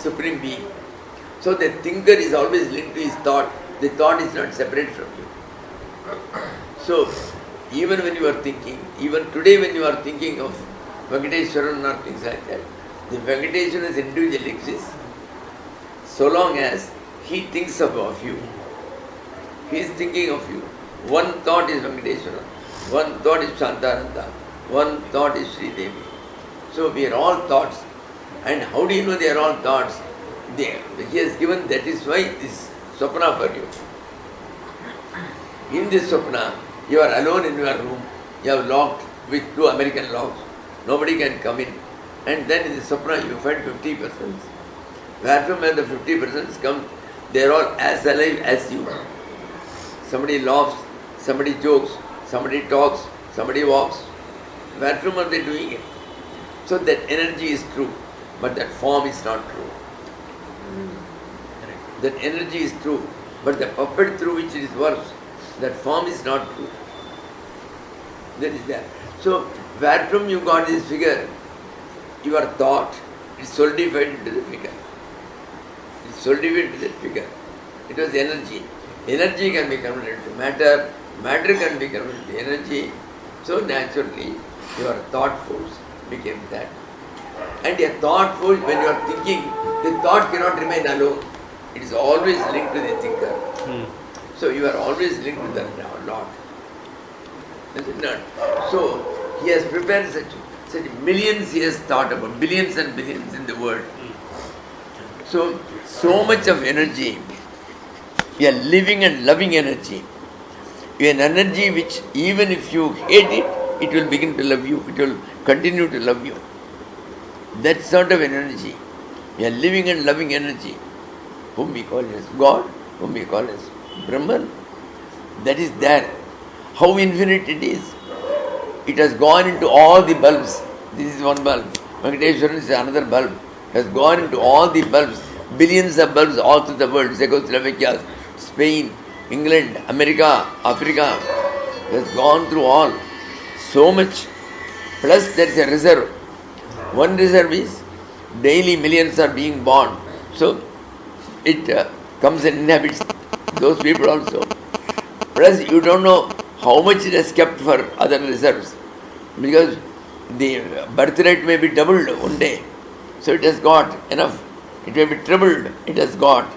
Supreme Being. So the thinker is always linked to his thought. The thought is not separate from you. So even when you are thinking, even today when you are thinking of Venkateswaran or things like that, the Venkateswaran as individual exists so long as he thinks of you. He is thinking of you. One thought is Venkateswaran, one thought is Shantananda, one thought is Sri Devi. So we are all thoughts. And how do you know they are all thoughts? He has given, that is why this Swapna for you. In this Swapna, you are alone in your room, you have locked with 2 American locks, nobody can come in. And then in the Swapna you find 50 persons. Where from where the 50 persons come, they are all as alive as you. Somebody laughs, somebody jokes, somebody talks, somebody walks. Where from are they doing it? So that energy is true, but that form is not true. That energy is true, but the puppet through which it works, that form is not true. That is there. So, where from you got this figure? Your thought is solidified into the figure. It's solidified into that figure. It was energy. Energy can be converted to matter. Matter can be converted to energy. So naturally, your thought force became that. And a thought force, when you are thinking, the thought cannot remain alone. It is always linked to the thinker. So you are always linked to the Lord. Is it not? So he has prepared such millions he has thought about, billions and billions in the world. So much of energy. You are living and loving energy. You are an energy which even if you hate it, it will begin to love you. It will continue to love you. That sort of an energy. You are living and loving energy. Whom we call as God, whom we call as Brahman. That is there. How infinite it is. It has gone into all the bulbs. This is one bulb. Venkateswaran is another bulb. It has gone into all the bulbs. Billions of bulbs all through the world. Czechoslovakia, Spain, England, America, Africa. It has gone through all. So much. Plus there is a reserve. One reserve is daily millions are being born. So it comes and inhabits those people also. Plus you don't know how much it has kept for other reserves. Because the birth rate may be doubled one day. So it has got enough. It may be tripled. It has got.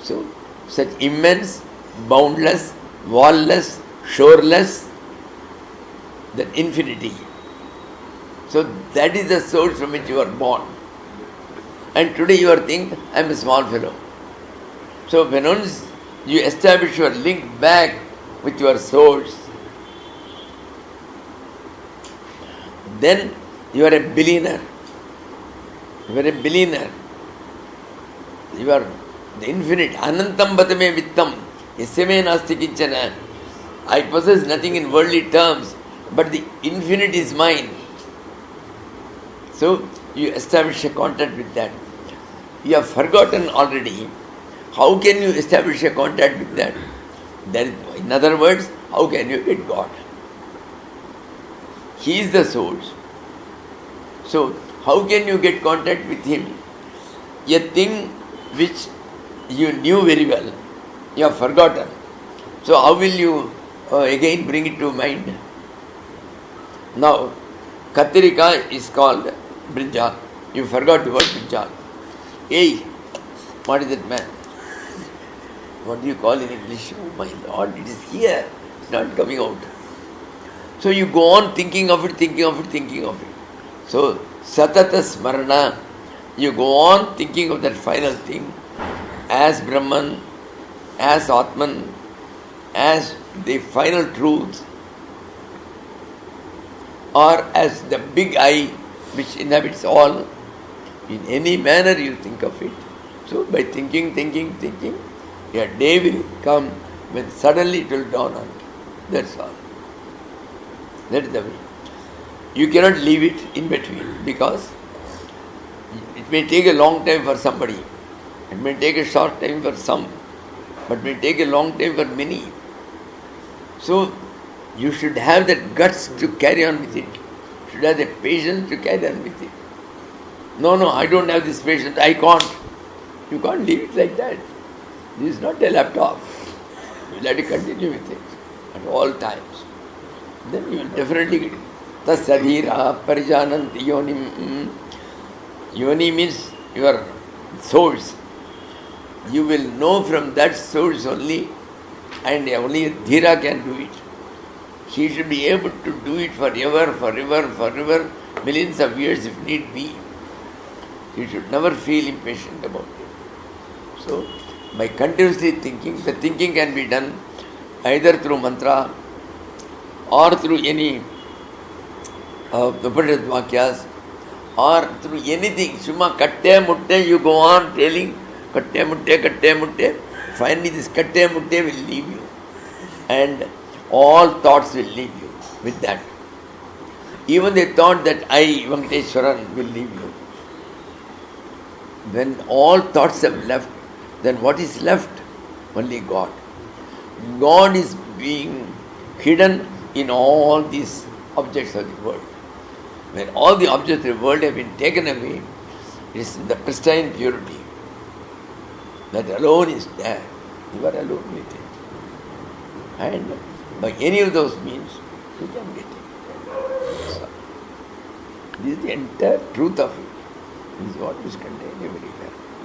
So such immense, boundless, wall-less, shoreless, that infinity. So that is the source from which you are born. And today you are thinking, I am a small fellow. So when once you establish your link back with your source, then you are a billionaire. You are a billionaire. You are the infinite. Anantam batame vittam. Yasyame nasti kinchana. I possess nothing in worldly terms, but the infinite is mine. So you establish a contact with that. You have forgotten already. How can you establish a contact with that? In other words, how can you get God? He is the source. So how can you get contact with Him? A thing which you knew very well, you have forgotten. So how will you again bring it to mind? Now, Katirika is called brinjal. You forgot the word brinjal. Hey, what is it, man? What do you call in English? Oh my Lord, it is here. It's not coming out. So you go on thinking of it, thinking of it, thinking of it. So, satata smarana, you go on thinking of that final thing as Brahman, as Atman, as the final truth, or as the big I which inhabits all. In any manner you think of it. So by thinking, a day will come when suddenly it will dawn on you. That's all. That is the way. You cannot leave it in between because it may take a long time for somebody. It may take a short time for some. But it may take a long time for many. So you should have that guts to carry on with it. You should have the patience to carry on with it. No, I don't have this patience. I can't. You can't leave it like that. This is not a laptop. You will have to continue with it at all times. Then you will definitely get it. Tasadhira parijananti yonim. Yoni means your source. You will know from that source only, and only Dhira can do it. She should be able to do it forever, millions of years if need be. She should never feel impatient about it. So, by continuously thinking, the thinking can be done either through mantra or through any of the Upanishad Vakyas or through anything. Suma katte mutte, you go on telling katte mutte. Finally, this katte mutte will leave you. And all thoughts will leave you with that. Even the thought that I, Venkateshwaran, will leave you. When all thoughts have left, then what is left? Only God. God is being hidden in all these objects of the world. When all the objects of the world have been taken away, it is in the pristine purity. That alone is there. You are alone with it. And by any of those means, you can get it. So, this is the entire truth of it. This is what is contained everywhere.